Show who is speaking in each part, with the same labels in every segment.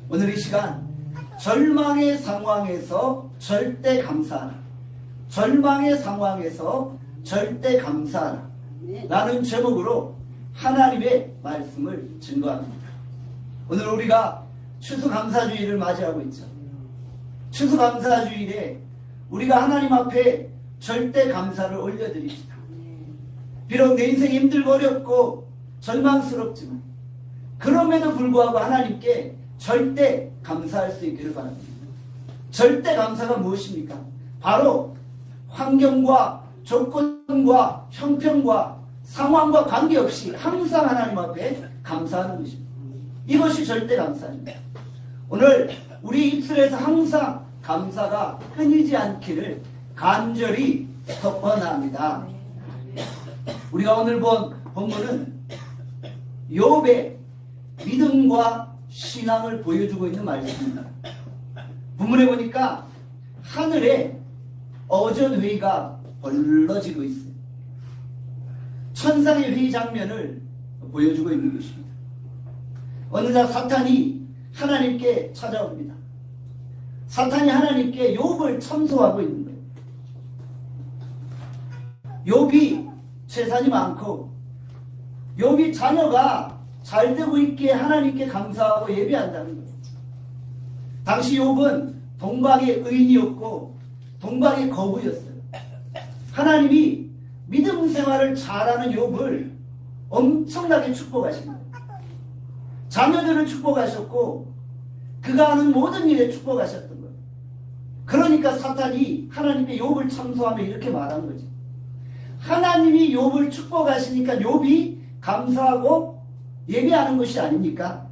Speaker 1: 오늘 이 시간 절망의 상황에서 절대 감사하라. 절망의 상황에서 절대 감사하라 라는 제목으로 하나님의 말씀을 증거합니다. 오늘 우리가 추수감사주일을 맞이하고 있죠. 추수감사주일에 우리가 하나님 앞에 절대 감사를 올려드립시다. 비록 내 인생이 힘들고 어렵고 절망스럽지만 그럼에도 불구하고 하나님께 절대 감사할 수 있기를 바랍니다. 절대 감사가 무엇입니까? 바로 환경과 조건과 형편과 상황과 관계없이 항상 하나님 앞에 감사하는 것입니다. 이것이 절대 감사입니다. 오늘 우리 입술에서 항상 감사가 끊이지 않기를 간절히 축원합니다. 우리가 오늘 본 본문은 욥의 믿음과 신앙을 보여주고 있는 말씀입니다. 본문에 보니까 하늘에 어전회의가 벌어지고 있어요. 천상의 회의 장면을 보여주고 있는 것입니다. 어느 날 사탄이 하나님께 찾아옵니다. 사탄이 하나님께 욥을 참소하고 있는 거예요. 욥이 재산이 많고 욥이 자녀가 잘 되고 있기에 하나님께 감사하고 예배한다는 거예요. 당시 욥은 동방의 의인이었고 동방의 거부였어요. 하나님이 믿음 생활을 잘하는 욥을 엄청나게 축복하신 거예요. 자녀들을 축복하셨고 그가 하는 모든 일에 축복하셨던 거예요. 그러니까 사탄이 하나님께 욥을 참소하며 이렇게 말한 거죠. 하나님이 욥을 축복하시니까 욥이 감사하고 예배하는 것이 아닙니까?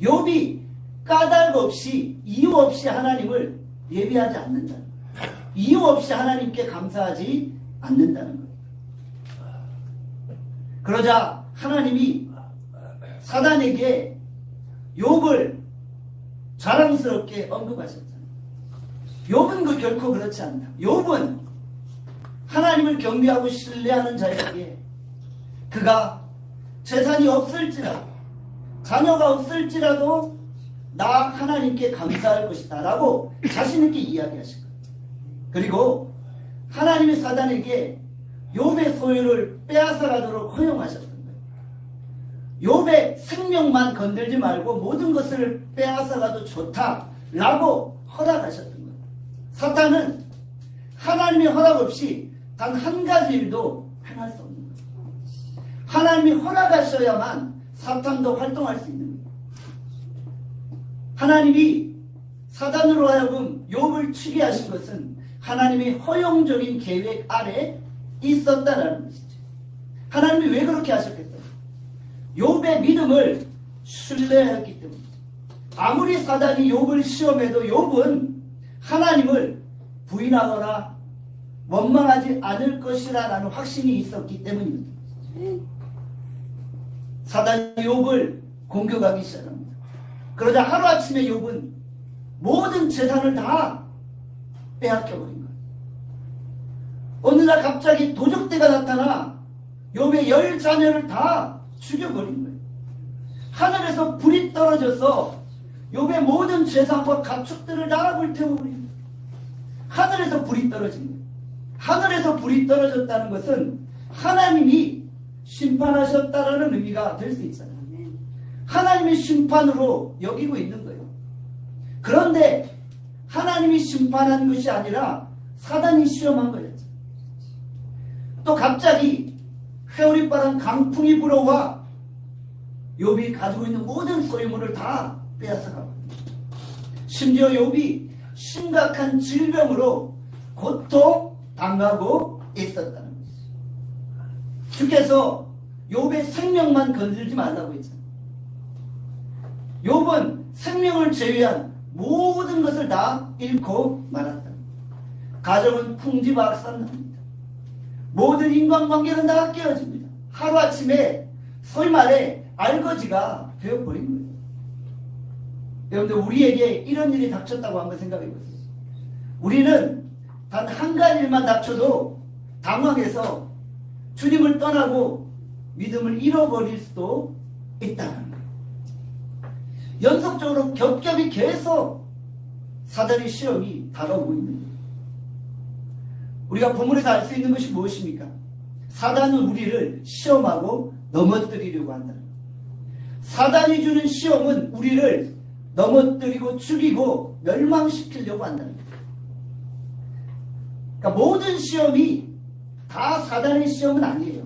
Speaker 1: 욥이 까닭 없이 이유 없이 하나님을 예배하지 않는다. 이유 없이 하나님께 감사하지 않는다는 거예요. 그러자 하나님이 사단에게 욥을 자랑스럽게 언급하셨잖아요. 욥은 그 결코 그렇지 않다. 욥은 하나님을 경배하고 신뢰하는 자에게 그가 재산이 없을지라도 자녀가 없을지라도 나 하나님께 감사할 것이다 라고 자신있게 이야기하신 거예요. 그리고 하나님이 사단에게 욥의 소유를 빼앗아가도록 허용하셨던 거예요. 욥의 생명만 건들지 말고 모든 것을 빼앗아가도 좋다 라고 허락하셨던 거예요. 사탄은 하나님의 허락 없이 단 한 가지 일도 행할 수 없는 거예요. 하나님이 허락하셔야만 사탄도 활동할 수 있는 거예요. 하나님이 사단으로 하여금 욥을 치게 하신 것은 하나님의 허용적인 계획 아래 있었다라는 것이죠. 하나님이 왜 그렇게 하셨겠어요? 욥의 믿음을 신뢰했기 때문에. 아무리 사단이 욥을 시험해도 욥은 하나님을 부인하거나 원망하지 않을 것이라는 확신이 있었기 때문입니다. 사단이 욥을 공격하기 시작합니다. 그러자 하루아침에 욥은 모든 재산을 다 빼앗겨버린 거예요. 어느 날 갑자기 도적대가 나타나 욥의 10자녀를 다 죽여버린 거예요. 하늘에서 불이 떨어져서 욥의 모든 재산과 가축들을 다 불태워버린 거예요. 하늘에서 불이 떨어진 거예요. 하늘에서 불이 떨어졌다는 것은 하나님이 심판하셨다라는 의미가 될 수 있잖아요. 하나님이 심판으로 여기고 있는 거예요. 그런데 하나님이 심판한 것이 아니라 사단이 시험한 거였죠. 또 갑자기 회오리바람 강풍이 불어와 욥이 가지고 있는 모든 소유물을 다 빼앗아가고 심지어 욥이 심각한 질병으로 고통당하고 있었다는 것이죠. 주께서 욥의 생명만 건들지 말라고 했잖아요. 욥은 생명을 제외한 모든 것을 다 잃고 말았다. 가정은 풍지박산납니다. 모든 인간관계는 다 깨어집니다. 하루아침에 소위 말해 알거지가 되어버린 거예요. 여러분들 우리에게 이런 일이 닥쳤다고 한번 생각해 보세요. 우리는 단 한 가지 일만 닥쳐도 당황해서 주님을 떠나고 믿음을 잃어버릴 수도 있다는 거예요. 연속적으로 겹겹이 계속 사단의 시험이 다가오고 있는 거예요. 우리가 본문에서 알 수 있는 것이 무엇입니까? 사단은 우리를 시험하고 넘어뜨리려고 한다. 사단이 주는 시험은 우리를 넘어뜨리고 죽이고 멸망시키려고 한다는 거예요. 그러니까 모든 시험이 다 사단의 시험은 아니에요.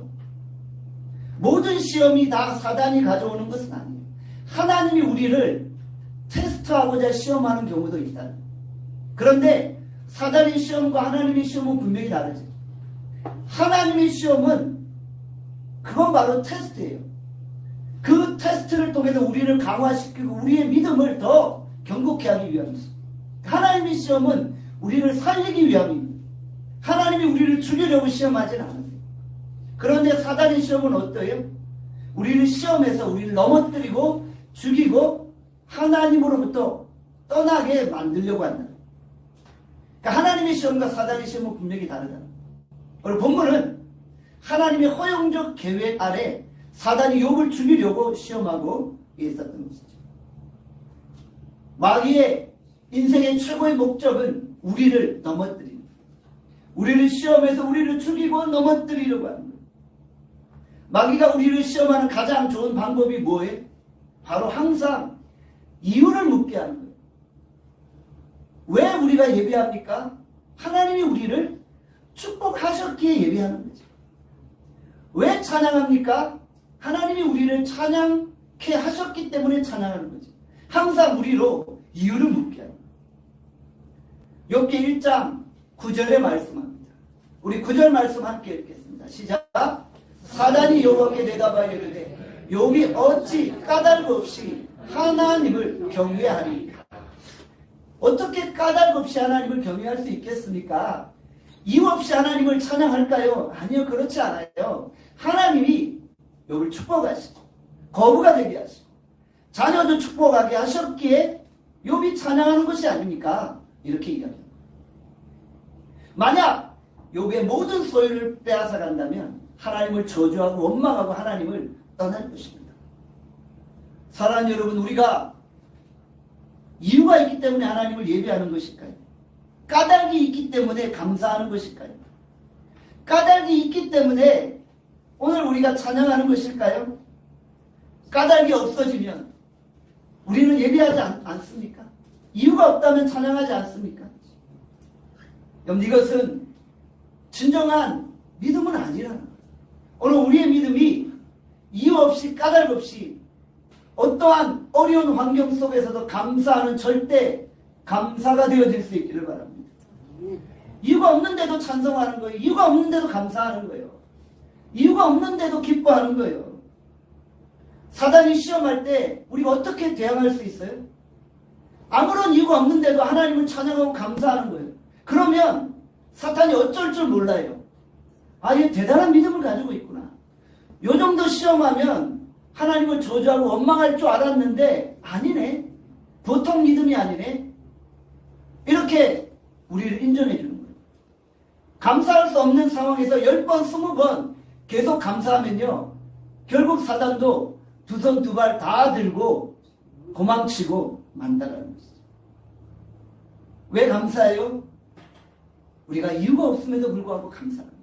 Speaker 1: 모든 시험이 다 사단이 가져오는 것은 아니에요. 하나님이 우리를 테스트하고자 시험하는 경우도 있다. 그런데 사단의 시험과 하나님의 시험은 분명히 다르죠. 하나님의 시험은 그건 바로 테스트예요. 그 테스트를 통해서 우리를 강화시키고 우리의 믿음을 더 견고케 하기 위함이죠. 하나님의 시험은 우리를 살리기 위함입니다. 하나님이 우리를 죽이려고 시험하지는 않으세요. 그런데 사단의 시험은 어때요? 우리를 시험해서 우리를 넘어뜨리고 죽이고 하나님으로부터 떠나게 만들려고 한다. 그러니까 하나님의 시험과 사단의 시험은 분명히 다르다. 오늘 본문은 하나님의 허용적 계획 아래 사단이 욥을 죽이려고 시험하고 있었던 것이죠. 마귀의 인생의 최고의 목적은 우리를 넘어뜨리는, 우리를 시험해서 우리를 죽이고 넘어뜨리려고 하는 거예요. 마귀가 우리를 시험하는 가장 좋은 방법이 뭐예요? 바로 항상 이유를 묻게 하는 거예요. 왜 우리가 예배합니까? 하나님이 우리를 축복하셨기에 예배하는 거죠. 왜 찬양합니까? 하나님이 우리를 찬양케 하셨기 때문에 찬양하는 거죠. 항상 우리로 이유를 묻게 하는 거예요. 욥기 1장 9절에 말씀합니다. 우리 9절 말씀 함께 읽겠습니다. 시작. 사단이 욥에게 대답하여 이르되 욥이 어찌 까닭 없이 하나님을 경외하리까? 어떻게 까닭 없이 하나님을 경외할 수 있겠습니까? 이유 없이 하나님을 찬양할까요? 아니요, 그렇지 않아요. 하나님이 욥을 축복하시고 거부가 되게 하시고 자녀도 축복하게 하셨기에 욥이 찬양하는 것이 아닙니까? 이렇게 이야기합니다. 만약 욥의 모든 소유를 빼앗아 간다면 하나님을 저주하고 원망하고 하나님을 떠날 것입니다. 사랑하는 여러분, 우리가 이유가 있기 때문에 하나님을 예배하는 것일까요? 까닭이 있기 때문에 감사하는 것일까요? 까닭이 있기 때문에 오늘 우리가 찬양하는 것일까요? 까닭이 없어지면 우리는 예배하지 않습니까? 이유가 없다면 찬양하지 않습니까? 여러분, 이것은 진정한 믿음은 아니라는 거예요. 오늘 우리의 믿음이 이유 없이 까닭 없이 어떠한 어려운 환경 속에서도 감사하는 절대 감사가 되어질 수 있기를 바랍니다. 이유가 없는데도 찬송하는 거예요. 이유가 없는데도 감사하는 거예요. 이유가 없는데도 기뻐하는 거예요. 사단이 시험할 때 우리가 어떻게 대항할 수 있어요? 아무런 이유가 없는데도 하나님을 찬양하고 감사하는 거예요. 그러면 사탄이 어쩔 줄 몰라요. 아, 얘 대단한 믿음을 가지고 있구나. 요 정도 시험하면 하나님을 저주하고 원망할 줄 알았는데 아니네. 보통 믿음이 아니네. 이렇게 우리를 인정해 주는 거예요. 감사할 수 없는 상황에서 10번, 20번 계속 감사하면요, 결국 사단도 두 손 두 발 다 들고 도망치고 만다라는 것이죠. 왜 감사해요? 우리가 이유가 없음에도 불구하고 감사하는 거예요.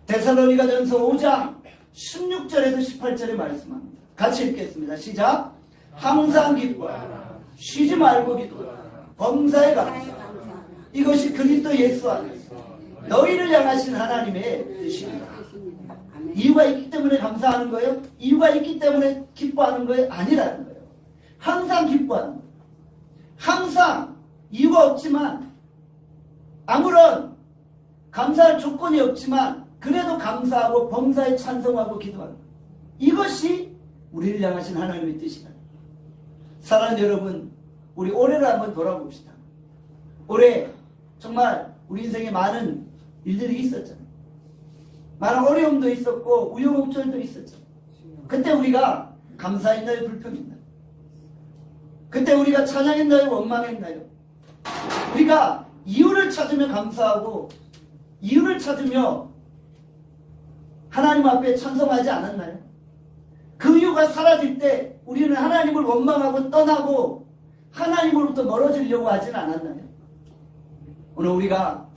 Speaker 1: 데살로니가전서 5장 16절에서 18절에 말씀합니다. 같이 읽겠습니다. 시작. 항상 기뻐하라. 쉬지 말고 기도하라. 범사에 감사하라. 이것이 그리스도 예수 안에서 너희를 향하신 하나님의 뜻입니다. 이유가 있기 때문에 감사하는 거예요? 이유가 있기 때문에 기뻐하는 거예요? 아니라는 거예요. 항상 기뻐하는 거예요. 항상 이유가 없지만, 아무런 감사할 조건이 없지만 그래도 감사하고 범사에 찬송하고 기도하는 거예요. 이것이 우리를 향하신 하나님의 뜻이다. 사랑하는 여러분, 우리 올해를 한번 돌아봅시다. 올해 정말 우리 인생에 많은 일들이 있었잖아요. 많은 어려움도 있었고 우여곡절도 있었죠. 그때 우리가 감사했나요? 불평했나요? 그때 우리가 찬양했나요? 원망했나요? 우리가 이유를 찾으며 감사하고 이유를 찾으며 하나님 앞에 찬송하지 않았나요? 그 이유가 사라질 때 우리는 하나님을 원망하고 떠나고 하나님으로부터 멀어지려고 하진 않았나요? 오늘 우리가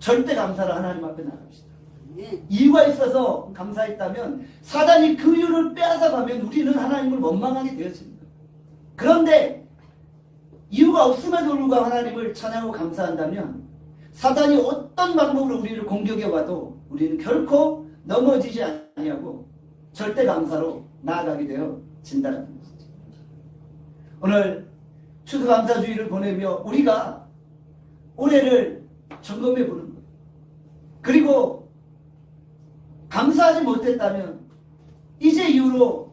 Speaker 1: 절대 감사를 하나님 앞에 나갑시다. 이유가 있어서 감사했다면 사단이 그 이유를 빼앗아가면 우리는 하나님을 원망하게 되었습니다. 그런데 이유가 없음에도 불구하고 하나님을 찬양하고 감사한다면 사단이 어떤 방법으로 우리를 공격해 와도 우리는 결코 넘어지지 아니하고 절대 감사로 나아가게 되어진다는 것이죠. 오늘 추수감사주의를 보내며 우리가 올해를 점검해 보는 거예요. 그리고 감사하지 못했다면 이제 이후로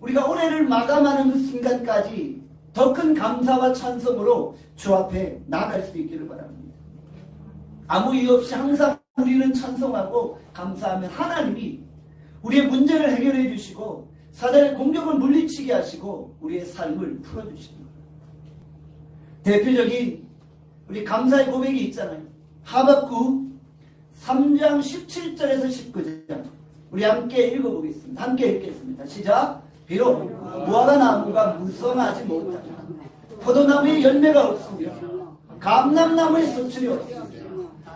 Speaker 1: 우리가 올해를 마감하는 그 순간까지 더 큰 감사와 찬송으로 주 앞에 나아갈 수 있기를 바랍니다. 아무 이유 없이 항상 우리는 찬송하고 감사하면 하나님이 우리의 문제를 해결해 주시고 사단의 공격을 물리치게 하시고 우리의 삶을 풀어주십니다. 대표적인 우리 감사의 고백이 있잖아요. 하박국 3장 17절에서 19절 우리 함께 읽어보겠습니다. 함께 읽겠습니다. 시작. 비록 무화과 나무가 무성하지 못하나 포도나무에 열매가 없으며 감람나무에 소출이 없으며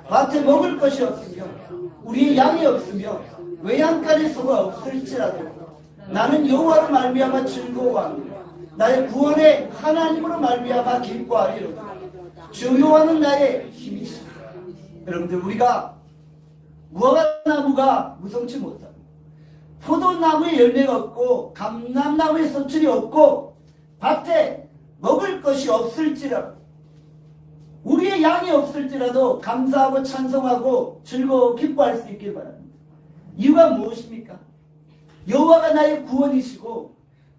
Speaker 1: 밭에 먹을 것이 없으며 우리의 양이 없으며 외양간에 소가 없을지라도 나는 여호와로 말미암아 즐거워하며 나의 구원의 하나님으로 말미암아 기뻐하리로다. 주 여호와는 나의 힘이시다. 여러분들 우리가 무화과나무가 무성치 못하고 포도나무에 열매가 없고 감람나무에 소출이 없고 밭에 먹을 것이 없을지라도 우리의 양이 없을지라도 감사하고 찬송하고 즐거워 기뻐할 수 있길 바랍니다. 이유가 무엇입니까? 여호와가 나의 구원이시고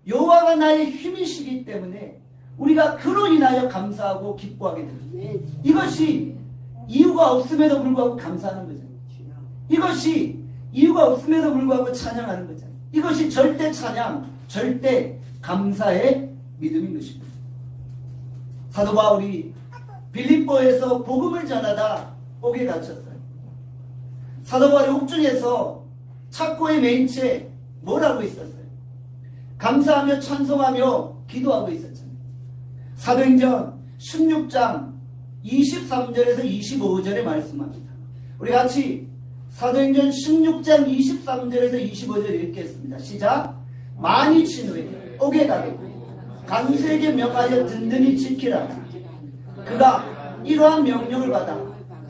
Speaker 1: 여호와가 나의 힘이시기 때문에 우리가 그로 인하여 감사하고 기뻐하게 됩니다. 이것이 이유가 없음에도 불구하고 감사하는 거죠. 이것이 이유가 없음에도 불구하고 찬양하는 거잖아요. 이것이 절대 찬양, 절대 감사의 믿음인 것입니다. 사도 바울이 빌립보에서 복음을 전하다 옥에 갇혔어요. 사도 바울이 옥중에서 착고에 매인 채 뭘 하고 있었어요? 감사하며 찬송하며 기도하고 있었잖아요. 사도행전 16장 23절에서 25절에 말씀합니다. 우리 같이 사도행전 16장 23절에서 25절 읽겠습니다. 시작. 많이 친 후에 옥에 가고 간수에게 명하여 든든히 지키라. 그가 이러한 명령을 받아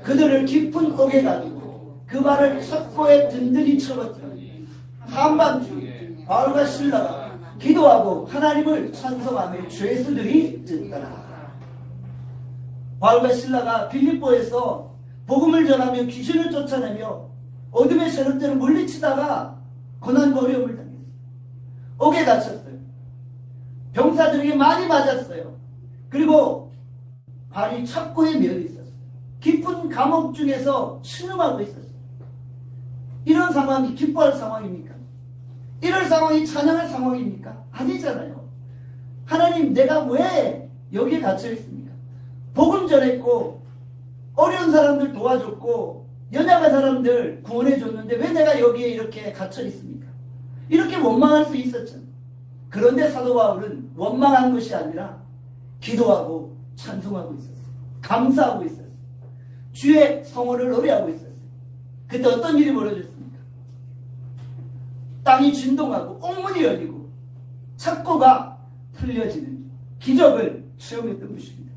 Speaker 1: 그들을 깊은 옥에 가두고 그 발을 첩고에 든든히 쳐버렸더니 한밤중에 바울과 실라가 기도하고 하나님을 찬송하며 죄수들이 듣더라. 바울과 실라가 빌립보에서 복음을 전하며 귀신을 쫓아내며 어둠의 세력들을 물리치다가 고난과 어려움을 당했어요. 옥에 갇혔어요. 병사들에게 많이 맞았어요. 그리고 발이 첩고에 매여 있었어요. 깊은 감옥 중에서 신음하고 있었어요. 이런 상황이 기뻐할 상황입니까? 이런 상황이 찬양할 상황입니까? 아니잖아요. 하나님, 내가 왜 여기에 갇혀 있습니까? 복음 전했고 어려운 사람들 도와줬고 연약한 사람들 구원해 줬는데 왜 내가 여기에 이렇게 갇혀 있습니까? 이렇게 원망할 수 있었잖아요. 그런데 사도 바울은 원망한 것이 아니라 기도하고 찬송하고 있었어요. 감사하고 있었어요. 주의 성호를 노래하고 있었어요. 그때 어떤 일이 벌어졌습니까? 땅이 진동하고 옥문이 열리고 착고가 풀려지는 기적을 체험했던 것입니다.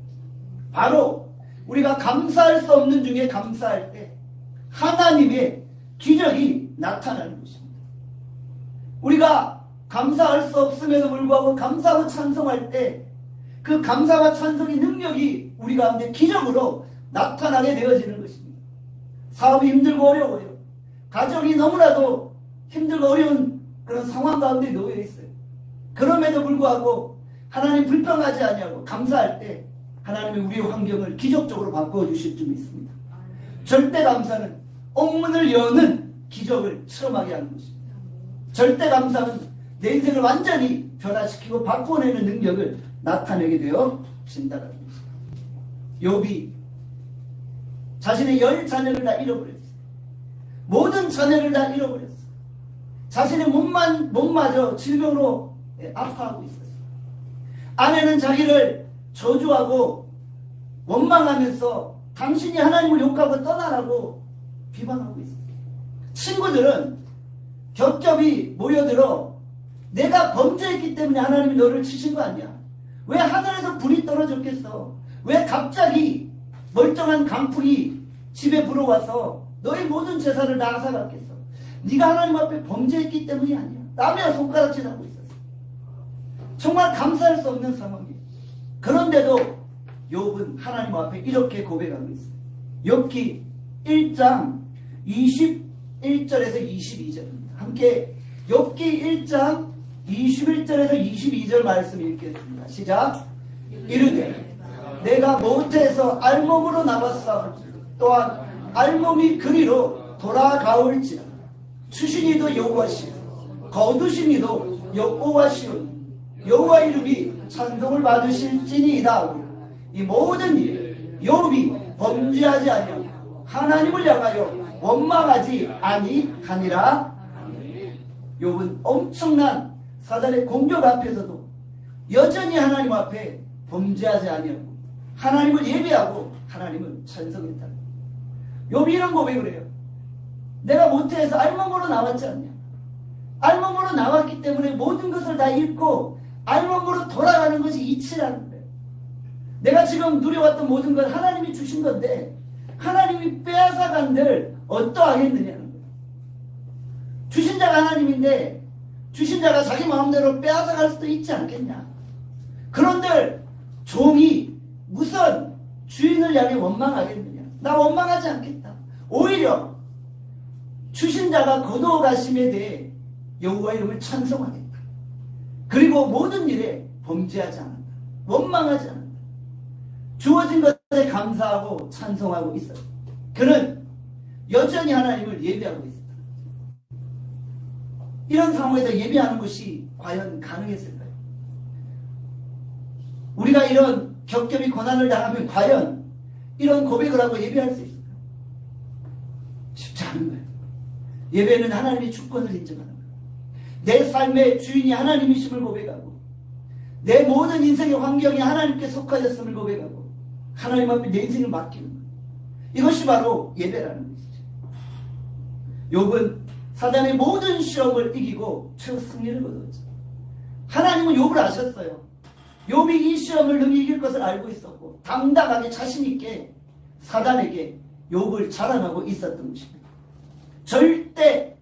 Speaker 1: 바로 우리가 감사할 수 없는 중에 감사할 때 하나님의 기적이 나타나는 것입니다. 우리가 감사할 수 없음에도 불구하고 감사하고 찬송할 때 그 감사와 찬송의 능력이 우리 가운데 기적으로 나타나게 되어지는 것입니다. 사업이 힘들고 어려워요. 가정이 너무나도 힘들고 어려운 그런 상황 가운데 놓여 있어요. 그럼에도 불구하고 하나님 불평하지 아니하고 감사할 때 하나님이 우리의 환경을 기적적으로 바꾸어 주실 줄 믿습니다. 절대 감사는 옥문을 여는 기적을 체험하게 하는 것입니다. 절대 감사는 내 인생을 완전히 변화시키고 바꿔내는 능력을 나타내게 되어진다는 것입니다. 욥이 자신의 10 자녀를 다 잃어버렸어요. 모든 자녀를 다 잃어버렸어요. 자신의 몸마저 질병으로 아파하고 있었어요. 아내는 자기를 저주하고 원망하면서 당신이 하나님을 욕하고 떠나라고 비방하고 있어요. 친구들은 겹겹이 모여들어 내가 범죄했기 때문에 하나님이 너를 치신 거 아니야? 왜 하늘에서 불이 떨어졌겠어? 왜 갑자기 멀쩡한 강풍이 집에 불어와서 너의 모든 재산을 다 앗아갔겠어? 네가 하나님 앞에 범죄했기 때문이 아니야. 남이야 손가락질하고 있었어. 정말 감사할 수 없는 상황이에요. 그런데도 욥은 하나님 앞에 이렇게 고백하고 있어요. 욥기 1장 21절에서 22절입니다. 함께 욥기 1장 21절에서 22절 말씀 읽겠습니다. 시작. 이르되 내가 모태에서 알몸으로 나왔사 또한 알몸이 그리로 돌아가올지라 추신이도 여호와시오 거두신이도 여호와시오 여호와 이름이 찬송을 받으실지니이다 하고 이 모든 일 욥이 범죄하지 아니하고 하나님을 향하여 원망하지 아니하니라. 욥은 엄청난 사단의 공격 앞에서도 여전히 하나님 앞에 범죄하지 아니하고 하나님을 예배하고 하나님을 찬송했다. 욥이 이런 고백을 해요. 내가 모태에서 알몸으로 나왔지 않냐. 알몸으로 나왔기 때문에 모든 것을 다 잃고 알몸으로 돌아가는 것이 이치라는 거예요. 내가 지금 누려왔던 모든 것 하나님이 주신 건데 하나님이 빼앗아간들 어떠하겠느냐는 거예요. 주신 자가 하나님인데 주신 자가 자기 마음대로 빼앗아갈 수도 있지 않겠냐. 그런데 종이 무슨 주인을 향해 원망하겠느냐. 나 원망하지 않겠다. 오히려 주신 자가 거두어 가심에 대해 여호와 이름을 찬송하겠다. 그리고 모든 일에 범죄하지 않는다. 원망하지 않는다. 주어진 것에 감사하고 찬송하고 있어요. 그는 여전히 하나님을 예배하고 있었다. 이런 상황에서 예배하는 것이 과연 가능했을까요? 우리가 이런 겹겹이 고난을 당하면 과연 이런 고백을 하고 예배할 수 있을까요? 쉽지 않은 거예요. 예배는 하나님의 주권을 인정하는 거예요. 내 삶의 주인이 하나님이심을 고백하고 내 모든 인생의 환경이 하나님께 속하였음을 고백하고 하나님 앞에 내 인생을 맡기는 거예요. 이것이 바로 예배라는 것이죠. 욥은 사단의 모든 시험을 이기고 최후 승리를 거두었죠. 하나님은 욥을 아셨어요. 욥이 이 시험을 능히 이길 것을 알고 있었고 당당하게 자신있게 사단에게 욥을 자랑하고 있었던 것입니다. 절대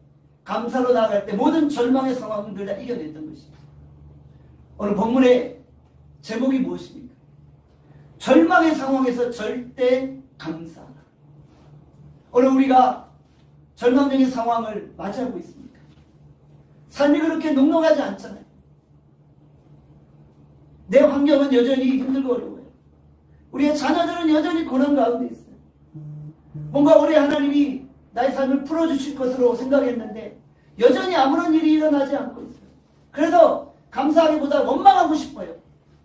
Speaker 1: 감사로 나아갈 때 모든 절망의 상황들 다 이겨냈던 것입니다. 오늘 본문의 제목이 무엇입니까? 절망의 상황에서 절대 감사하다. 오늘 우리가 절망적인 상황을 맞이하고 있습니까? 삶이 그렇게 녹록하지 않잖아요. 내 환경은 여전히 힘들고 어려워요. 우리의 자녀들은 여전히 고난 가운데 있어요. 뭔가 우리 하나님이 나의 삶을 풀어주실 것으로 생각했는데 여전히 아무런 일이 일어나지 않고 있어요. 그래서 감사하기보다 원망하고 싶어요.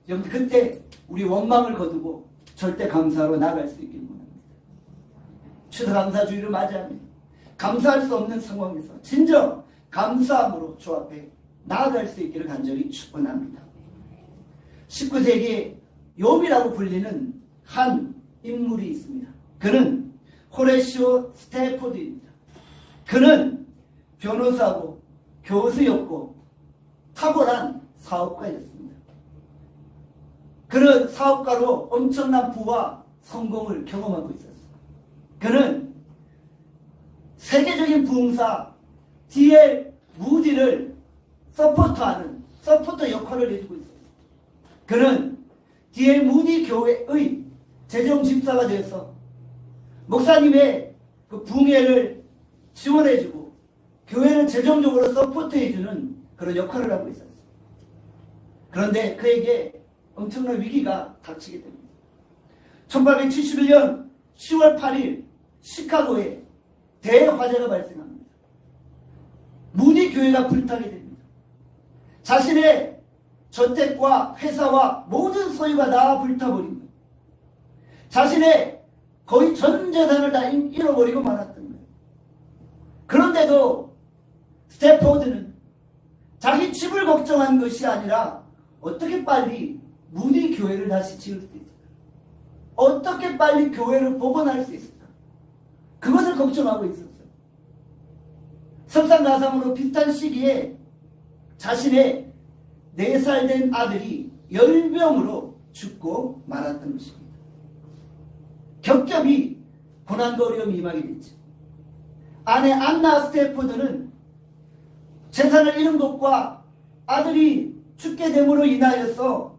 Speaker 1: 여러분 그때 우리 원망을 거두고 절대 감사로 나아갈 수 있기를 원합니다. 추수감사주의를 맞이하면 감사할 수 없는 상황에서 진정 감사함으로 주 앞에 나아갈 수 있기를 간절히 축원합니다. 19세기에 욥이라고 불리는 한 인물이 있습니다. 그는 호레시오 스태포드입니다. 그는 변호사고 교수였고 탁월한 사업가였습니다. 그는 사업가로 엄청난 부와 성공을 경험하고 있었습니다. 그는 세계적인 부흥사 D.L. 무디를 서포터하는 서포터 역할을 해주고 있습니다. 그는 D.L. 무디 교회의 재정 집사가 되어서 목사님의 그 붕괴를 지원해주고 교회를 재정적으로 서포트해주는 그런 역할을 하고 있었어요. 그런데 그에게 엄청난 위기가 닥치게 됩니다. 1871년 10월 8일 시카고에 대화재가 발생합니다. 무디 교회가 불타게 됩니다. 자신의 저택과 회사와 모든 소유가 다 불타버립니다. 자신의 거의 전 재산을 다 잃어버리고 말았던 거예요. 그런데도 스태포드는 자기 집을 걱정한 것이 아니라 어떻게 빨리 무디 교회를 다시 지을 수 있을까? 어떻게 빨리 교회를 복원할 수 있을까? 그것을 걱정하고 있었어요. 설상가상으로 비슷한 시기에 자신의 4살 된 아들이 열병으로 죽고 말았던 것입니다. 겹겹이 고난과 어려움이 임하게 됐죠. 아내 안나 스태포드는 재산을 잃은 것과 아들이 죽게 됨으로 인하여서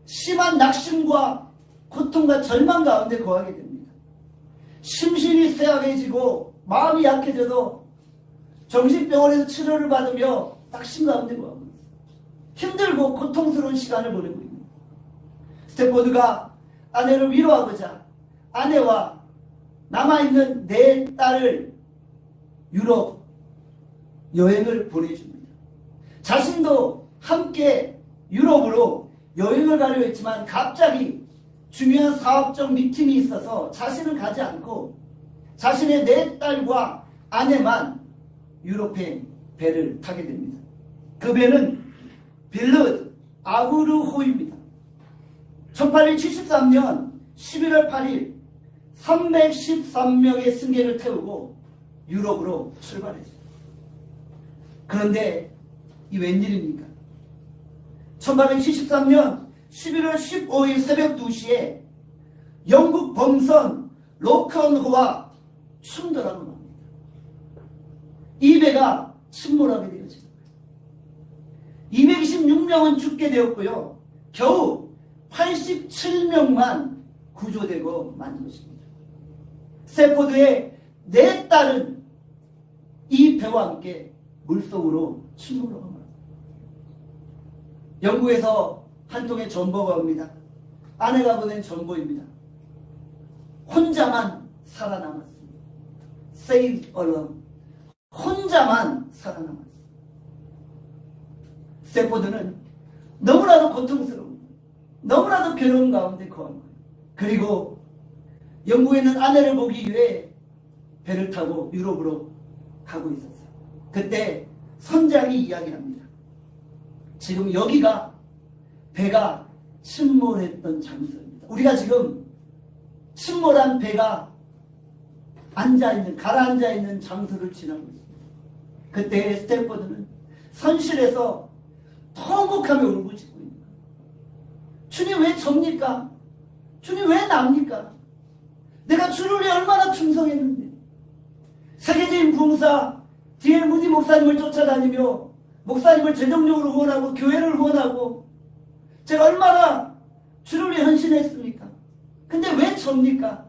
Speaker 1: 심한 낙심과 고통과 절망 가운데 거하게 됩니다. 심신이 쇠약해지고 마음이 약해져서 정신병원에서 치료를 받으며 낙심 가운데 거하고 있습니다. 힘들고 고통스러운 시간을 보내고 있습니다. 스태포드가 아내를 위로하고자 아내와 남아있는 4딸을 유럽 여행을 보내줍니다. 자신도 함께 유럽으로 여행을 가려 했지만 갑자기 중요한 사업적 미팅이 있어서 자신은 가지 않고 자신의 4딸과 아내만 유럽행 배를 타게 됩니다. 그 배는 빌르드 아구르호입니다. 1873년 11월 8일 313명의 승객을 태우고 유럽으로 출발했습니다. 그런데 이 웬일입니까? 1873년 11월 15일 새벽 2시에 영국 범선 로컨호와 충돌하고 맙니다. 이 배가 침몰하게 되어집니다. 226명은 죽게 되었고요. 겨우 87명만 구조되고 만 것입니다. 스태포드의 4딸은 이 배와 함께 물속으로 침몰하고 맙니다. 영국에서 한 통의 전보가 옵니다. 아내가 보낸 전보입니다. 혼자만 살아남았습니다. Saved alone. 혼자만 살아남았습니다. 스태포드는 너무나도 고통스러운, 너무나도 괴로운 가운데 거한 거예요. 그리고 영국에 있는 아내를 보기 위해 배를 타고 유럽으로 가고 있었어요. 그때 선장이 이야기합니다. 지금 여기가 배가 침몰했던 장소입니다. 우리가 지금 침몰한 배가 가라앉아 있는 장소를 지나고 있습니다. 그때 스태포드는 선실에서 통곡하며 울부짖고 있는 거예요. 주님 왜 접니까? 주님 왜 납니까? 내가 주를 위해 얼마나 충성했는데. 세계적인 부흥사 D.L. 무디 목사님을 쫓아다니며 목사님을 재정적으로 후원하고 교회를 후원하고 제가 얼마나 주를 위해 헌신했습니까? 근데 왜 접니까?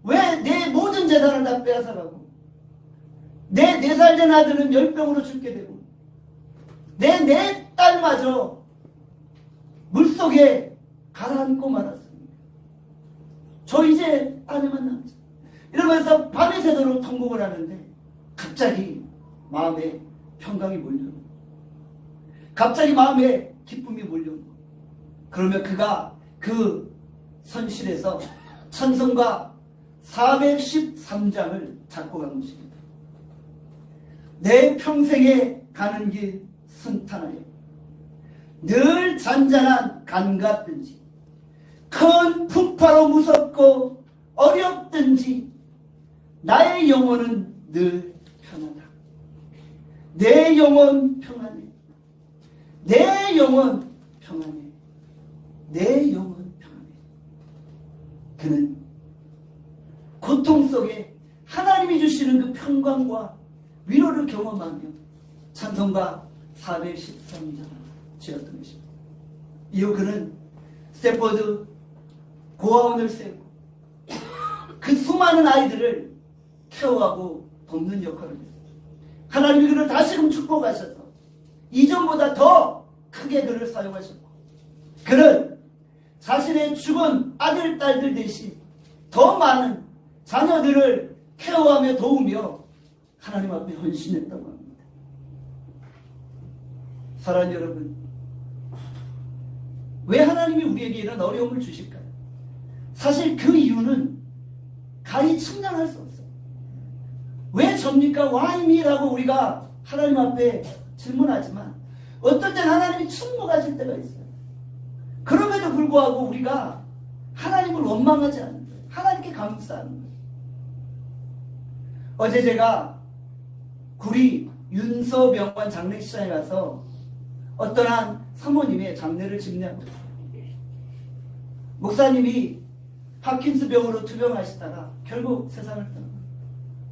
Speaker 1: 왜 내 모든 재산을 다 빼앗아가고 내 4살 된 아들은 열병으로 죽게 되고 내 딸마저 물속에 가라앉고 말았습니다. 저 이제 아내만 남죠. 이러면서 밤이 새도록 통곡을 하는데 갑자기 마음에 평강이 몰려오고 갑자기 마음에 기쁨이 몰려오고 그러면 그가 그 선실에서 찬송가 413장을 작곡한 것입니다. 내 평생에 가는 길 순탄하여 늘 잔잔한 간 같든지 큰 풍파로 무섭고 어렵든지 나의 영혼은 늘 편하다. 내 영혼 평안해. 내 영혼 평안해. 내 영혼 평안해. 그는 고통 속에 하나님이 주시는 그 평강과 위로를 경험하며 찬송가 413장을 지었던 것입니다. 이후 그는 스태포드 고아원을 세우고 그 수많은 아이들을 케어하고 돕는 역할을 했습니다. 하나님이 그를 다시금 축복하셔서 이전보다 더 크게 그를 사용하셨고 그는 자신의 죽은 아들, 딸들 대신 더 많은 자녀들을 케어하며 도우며 하나님 앞에 헌신했다고 합니다. 사랑하는 여러분, 왜 하나님이 우리에게 이런 어려움을 주실까요? 사실 그 이유는 가히 측량할 수 없어요. 왜 접니까? Why me? 라고 우리가 하나님 앞에 질문하지만 어떨 땐 하나님이 침묵하실 때가 있어요. 그럼에도 불구하고 우리가 하나님을 원망하지 않는 거예요. 하나님께 감사하는 거예요. 어제 제가 구리 윤서병원 장례식장에 가서 어떤 한 사모님의 장례를 집례합니다. 목사님이 파킨스병으로 투병하시다가 결국 세상을 떠납니다.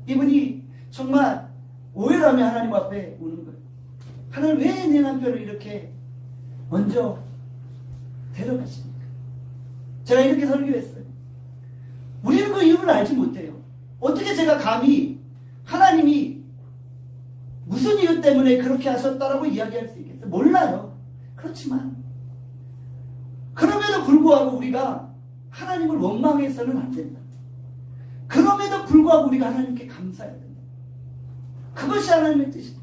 Speaker 1: 이분이 정말 오열하며 하나님 앞에 우는 거예요. 하나님 왜 내 남편을 이렇게 먼저 데려가십니까? 제가 이렇게 설교했어요. 우리는 그 이유를 알지 못해요. 어떻게 제가 감히 하나님이 무슨 이유 때문에 그렇게 하셨다라고 이야기할 수 있겠어요? 몰라요. 그렇지만 그럼에도 불구하고 우리가 하나님을 원망해서는 안 된다. 그럼에도 불구하고 우리가 하나님께 감사해야 된다. 그것이 하나님의 뜻입니다.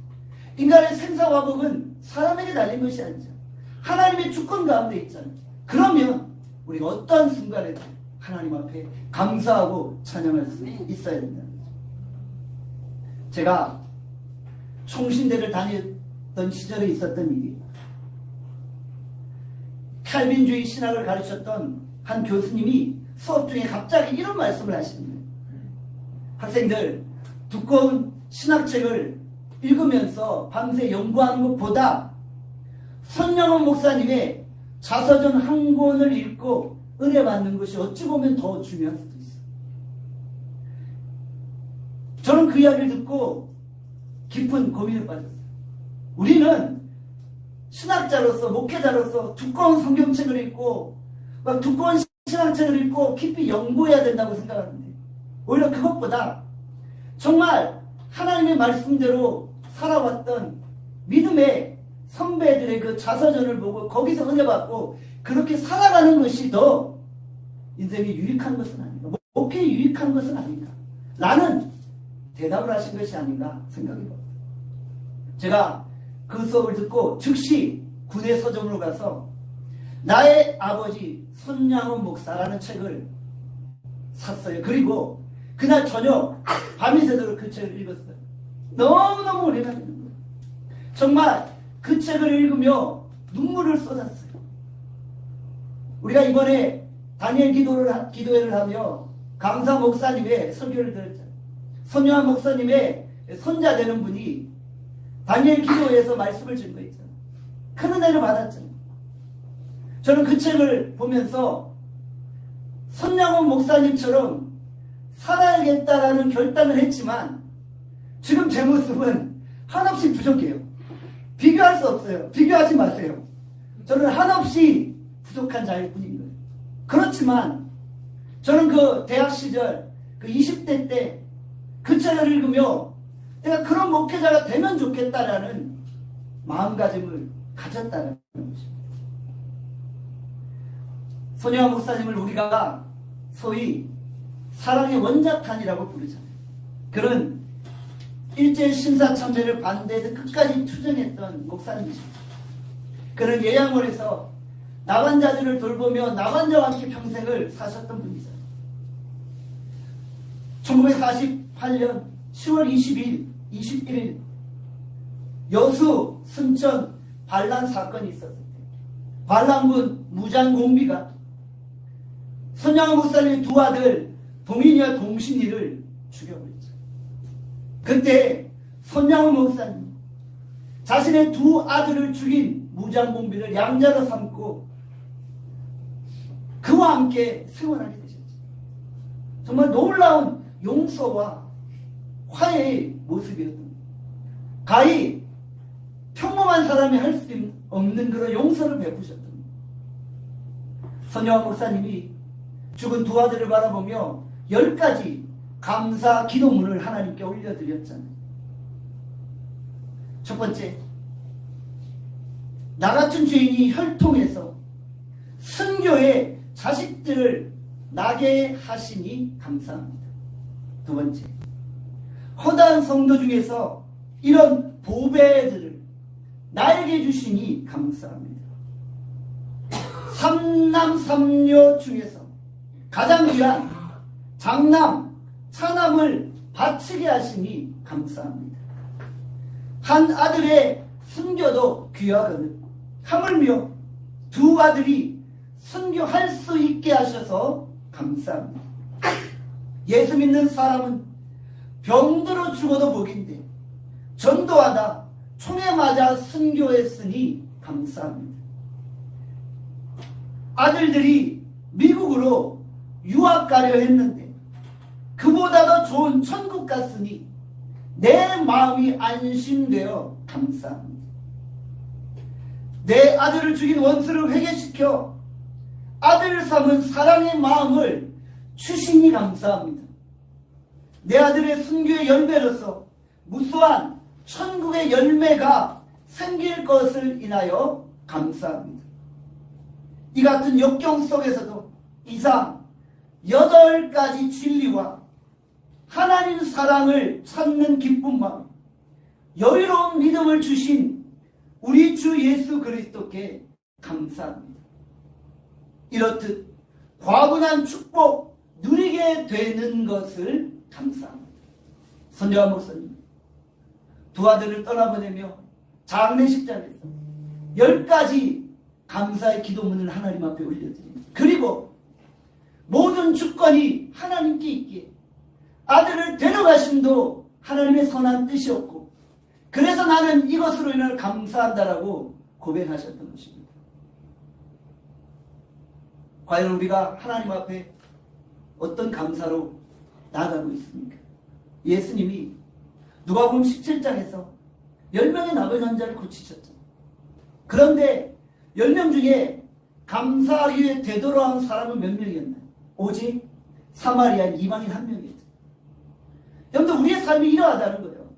Speaker 1: 인간의 생사화복은 사람에게 달린 것이 아니죠. 하나님의 주권 가운데 있잖아요. 그러면 우리가 어떠한 순간에도 하나님 앞에 감사하고 찬양할 수 있어야 된다는 거죠. 제가 총신대를 다녔던 시절에 있었던 일이 칼빈주의 신학을 가르쳤던 한 교수님이 수업 중에 갑자기 이런 말씀을 하시는 거예요. 학생들, 두꺼운 신학책을 읽으면서 밤새 연구하는 것보다 손영원 목사님의 자서전 한 권을 읽고 은혜 받는 것이 어찌 보면 더 중요할 수도 있어요. 저는 그 이야기를 듣고 깊은 고민에 빠졌어요. 우리는 신학자로서, 목회자로서 두꺼운 성경책을 읽고 막 두꺼운 신학책을 읽고 깊이 연구해야 된다고 생각하는데 오히려 그것보다 정말 하나님의 말씀대로 살아왔던 믿음의 선배들의 그 자서전을 보고 거기서 은혜 받고 그렇게 살아가는 것이 더 인생에 유익한 것은 아닌가, 목회에 유익한 것은 아닌가 라는 대답을 하신 것이 아닌가 생각이 듭니다. 제가 그 수업을 듣고 즉시 군의 서점으로 가서 나의 아버지 손양원 목사라는 책을 샀어요. 그리고 그날 저녁 밤이 새도록 그 책을 읽었어요. 너무너무 은혜가 되는 거예요. 정말 그 책을 읽으며 눈물을 쏟았어요. 우리가 이번에 다니엘 기도회를 하며 강사 목사님의 설교를 들었잖아요. 손요한 목사님의 손자 되는 분이 다니엘 기도회에서 말씀을 증거했잖아요. 큰 은혜를 받았잖아요. 저는 그 책을 보면서 손양원 목사님처럼 살아야겠다라는 결단을 했지만 지금 제 모습은 한없이 부족해요. 비교할 수 없어요. 비교하지 마세요. 저는 한없이 부족한 자일 뿐인 거예요. 그렇지만 저는 그 대학 시절 그 20대 때 그 책을 읽으며 내가 그런 목회자가 되면 좋겠다라는 마음가짐을 가졌다는 것입니다. 손혜원 목사님을 우리가 소위 사랑의 원자탄이라고 부르잖아요. 그런 일제 신사참배를 반대해서 끝까지 투쟁했던 목사님이십니다. 그는 예양원에서 나환자들을 돌보며 나환자와 함께 평생을 사셨던 분이죠. 1948년 10월 21일 여수 순천 반란 사건이 있었을 때 반란군 무장공비가 손양원 목사님의 두 아들 동인이와 동신이를 죽여버렸죠. 그때 손양원 목사님 자신의 두 아들을 죽인 무장공비를 양자로 삼고 그와 함께 생활하게 되셨죠. 정말 놀라운 용서와 화해의 모습이었던 가히 평범한 사람이 할 수 없는 그런 용서를 베푸셨던 손양원 목사님이 죽은 두 아들을 바라보며 10가지 감사 기도문을 하나님께 올려드렸잖아요. 첫 번째, 나 같은 죄인이 혈통해서 순교의 자식들을 나게 하시니 감사합니다. 두 번째, 허다한 성도 중에서 이런 보배들을 나에게 주시니 감사합니다. 삼남 삼녀 중에서 가장 귀한 장남 차남을 바치게 하시니 감사합니다. 한 아들의 순교도 귀하거늘 하물며 두 아들이 순교할 수 있게 하셔서 감사합니다. 예수 믿는 사람은 병들어 죽어도 복인데 전도하다 총에 맞아 순교했으니 감사합니다. 아들들이 미국으로 유학 가려 했는데 그보다 더 좋은 천국 갔으니 내 마음이 안심되어 감사합니다. 내 아들을 죽인 원수를 회개시켜 아들을 삼은 사랑의 마음을 주시니 감사합니다. 내 아들의 순교의 열매로서 무수한 천국의 열매가 생길 것을 인하여 감사합니다. 이 같은 역경 속에서도 이상 8가지 진리와 하나님 사랑을 찾는 기쁜 마음, 여유로운 믿음을 주신 우리 주 예수 그리스도께 감사합니다. 이렇듯 과분한 축복 누리게 되는 것을 감사합니다. 선교한 목사님, 두 아들을 떠나보내며 장례식장에서 10가지 감사의 기도문을 하나님 앞에 올려드립니다. 그리고 모든 주권이 하나님께 있기에 아들을 데려가심도 하나님의 선한 뜻이었고, 그래서 나는 이것으로 인해 감사한다라고 고백하셨던 것입니다. 과연 우리가 하나님 앞에 어떤 감사로 나아가고 있습니까? 예수님이 누가복음 17장에서 10명의 나병 환자를 고치셨죠. 그런데 10명 중에 감사하기 위해 되돌아온 사람은 몇 명이었나요? 오직 사마리아 이방인 한 명이었죠. 여러분들, 우리의 삶이 이러하다는 거예요.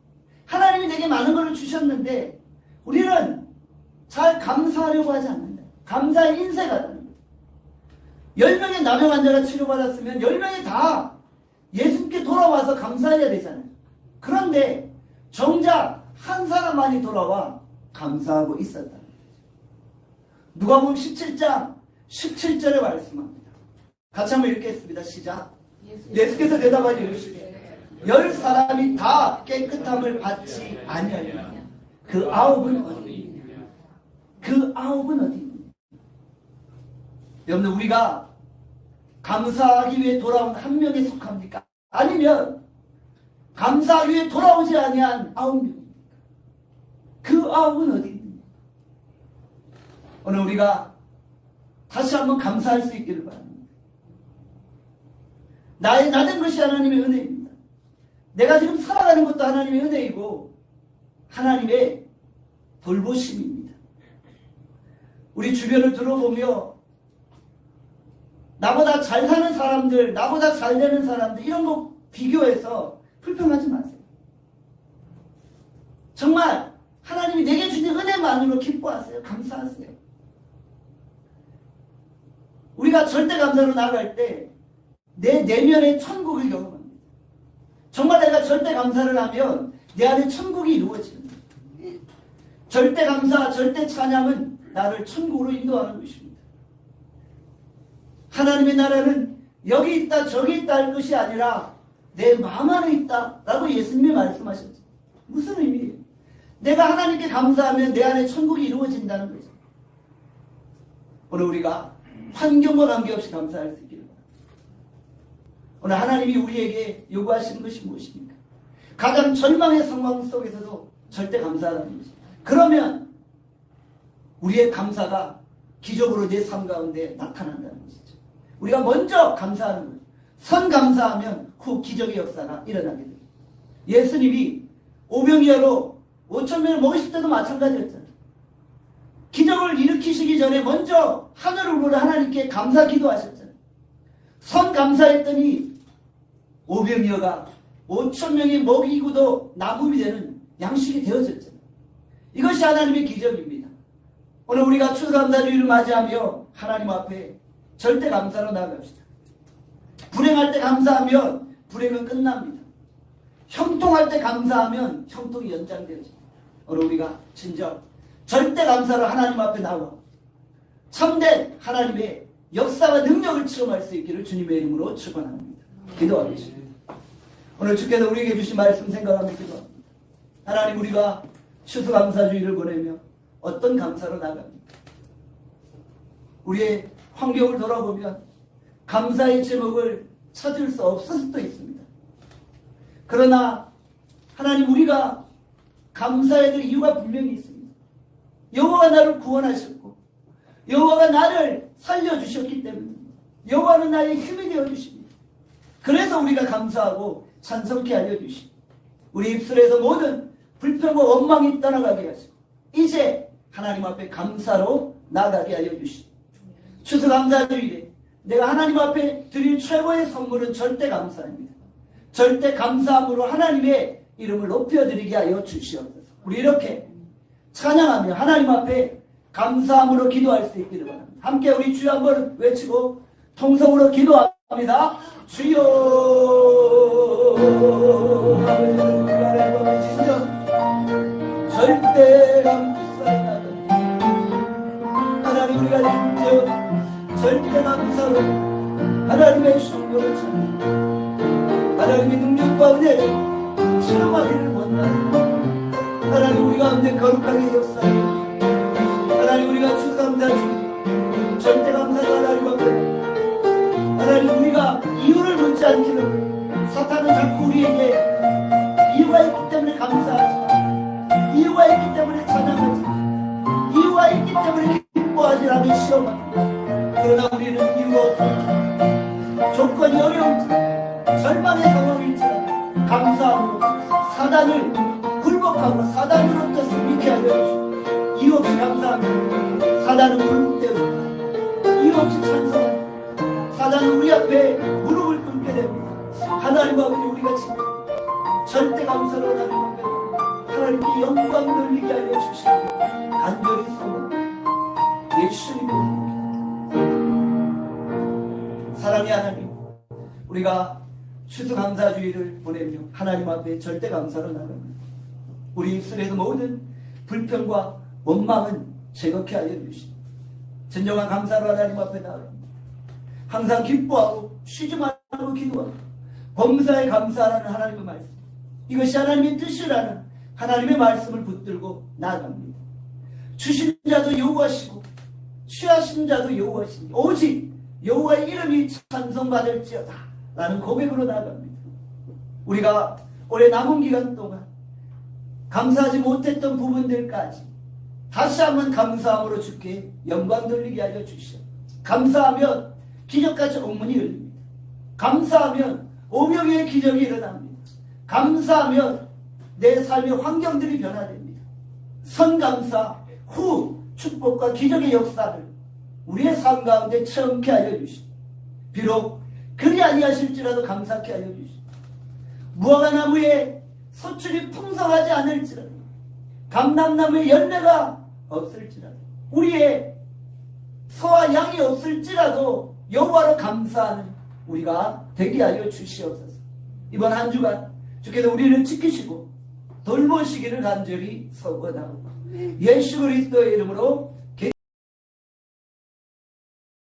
Speaker 1: 하나님이 내게 많은 것을 주셨는데 우리는 잘 감사하려고 하지 않는다. 감사의 인색하다는 거예요. 10명의 나병 환자가 치료받았으면 10명이 다 예수님께 돌아와서 감사해야 되잖아요. 그런데 정작 한 사람만이 돌아와 감사하고 있었다는 거죠. 누가복음 17장 17절에 말씀합니다. 같이 한번 읽겠습니다. 시작. 예수께서 대답하여 이르시되 10사람이 다 깨끗함을 받지 아니하였느냐? 그 9은 어디 있느냐? 그 9은 어디 있느냐? 여러분들, 우리가 감사하기 위해 돌아온 한 명에 속합니까? 아니면 감사하기 위해 돌아오지 아니한 9명입니까? 그 9은 어디 있느냐? 오늘 우리가 다시 한번 감사할 수 있기를 바랍니다. 나의 낮은 것이 하나님의 은혜입니다. 내가 지금 살아가는 것도 하나님의 은혜이고 하나님의 돌보심입니다. 우리 주변을 들어보며 나보다 잘 사는 사람들, 나보다 잘 되는 사람들, 이런 거 비교해서 불평하지 마세요. 정말 하나님이 내게 주신 은혜만으로 기뻐하세요. 감사하세요. 우리가 절대 감사로 나아갈 때 내 내면의 천국을 경험합니다. 정말 내가 절대 감사를 하면 내 안에 천국이 이루어집니다. 절대 감사, 절대 찬양은 나를 천국으로 인도하는 것입니다. 하나님의 나라는 여기 있다 저기 있다 할 것이 아니라 내 마음 안에 있다 라고 예수님이 말씀하셨죠. 무슨 의미예요? 내가 하나님께 감사하면 내 안에 천국이 이루어진다는 거죠. 오늘 우리가 환경과 관계없이 감사할 수 있기를 바랍니다. 오늘 하나님이 우리에게 요구하시는 것이 무엇입니까? 가장 절망의 상황 속에서도 절대 감사하라는 것입니다. 그러면 우리의 감사가 기적으로 내 삶 가운데 나타난다는 것이죠. 우리가 먼저 감사하는 거예요. 선 감사하면 후 기적의 역사가 일어나게 됩니다. 예수님이 오병이어로 5,000명을 먹으실 때도 마찬가지였잖아요. 기적을 일으키시기 전에 먼저 하늘을 우러러 하나님께 감사 기도하셨잖아요. 선 감사했더니 오병이어가 5,000명이 먹이고도 나무이 되는 양식이 되어졌잖아요. 이것이 하나님의 기적입니다. 오늘 우리가 추수감사주의를 맞이하며 하나님 앞에 절대 감사로 나아갑시다. 불행할 때 감사하면 불행은 끝납니다. 형통할 때 감사하면 형통이 연장되어집니다. 오늘 우리가 진정 절대 감사로 하나님 앞에 나와 참된 하나님의 역사와 능력을 체험할 수 있기를 주님의 이름으로 축원합니다. 기도하겠습니다. 오늘 주께서 우리에게 주신 말씀 생각하며 기도합니다. 하나님, 우리가 추수감사주의를 보내며 어떤 감사로 나갑니다. 우리의 환경을 돌아보면 감사의 제목을 찾을 수 없을 수도 있습니다. 그러나 하나님, 우리가 감사해야 될 이유가 분명히 있습니다. 여호와가 나를 구원하셨고 여호와가 나를 살려주셨기 때문입니다. 여호와는 나의 힘이 되어주십니다. 그래서 우리가 감사하고 찬송케 하여 주시고 우리 입술에서 모든 불평과 원망이 떠나가게 하시고 이제 하나님 앞에 감사로 나가게 하여 주시고 추수감사주일에 내가 하나님 앞에 드릴 최고의 선물은 절대 감사입니다. 절대 감사함으로 하나님의 이름을 높여드리게 하여 주시옵소서. 우리 이렇게 찬양하며 하나님 앞에 감사함으로 기도할 수 있기를 바랍니다. 함께 우리 주여 한번 외치고 통성으로 기도합니다. 주여 절대 감사하다. 하나님, 우리가 인정 절대 감사로 하나님의 신고를 찾는 하나님의 능력과 은혜를 실험하기를 원하는 하나님, 우리 가운데 거룩하게 역사해 하나님, 우리가 추수감사주의 절대 감사가 하나님 앞에 하나님, 우리가 이유를 묻지 않기를 사탄은 자꾸 우리에게 이유가 있기 때문에 감사하지, 이유가 있기 때문에 찬양하지, 이유가 있기 때문에 기뻐하지 않는 시험합니다. 그러나 우리는 이유가 없습니다. 조건이 어려운지 절망의 상황일지라도 감사함으로 사단을 굴복하고 사단으로부터 믿게 하여 주시고 이유 없이 감사합니다. 사단은 굴복되고 이유 없이 찬송합니다. 사단은 우리 앞에 무릎을 꿇게 됩니다. 하나님 아버지, 우리가 지금 절대 감사로 하나님 앞에 하나님께 영광 돌리게 하여 주시고 간절히 소원합니다. 예수님의 사랑의 하나님, 우리가 추수감사주의를 보내며 하나님 앞에 절대 감사로 나갑니다. 우리 입술에서 모든 불평과 원망은 제거케 하여 주시고 진정한 감사로 하나님 앞에 나갑니다. 항상 기뻐하고 쉬지 말고 기도하고 범사에 감사하라는 하나님의 말씀, 이것이 하나님의 뜻이라는 하나님의 말씀을 붙들고 나아갑니다. 주신 자도 여호와시고 취하신 자도 여호와시니 오직 여호와의 이름이 찬송받을지어다 라는 고백으로 나아갑니다. 우리가 올해 남은 기간 동안 감사하지 못했던 부분들까지 다시 한번 감사함으로 주께 영광 돌리게 하여 주시오. 감사하면 기적같이 옥문이 열립니다. 감사하면 오병이의 기적이 일어납니다. 감사하면 내 삶의 환경들이 변화됩니다. 선감사 후 축복과 기적의 역사를 우리의 삶 가운데 체험케 하여 주시고 비록 그리 아니하실지라도 감사케 하여 주시고 무화과나무에 소출이 풍성하지 않을지라도 감람나무에 열매가 없을지라도 우리의 소와 양이 없을지라도 여호와로 감사하는 우리가 되게 하여 주시옵소서. 이번 한 주간 주께서 우리를 지키시고 돌보시기를 간절히 소원하고 예수 그리스도의 이름으로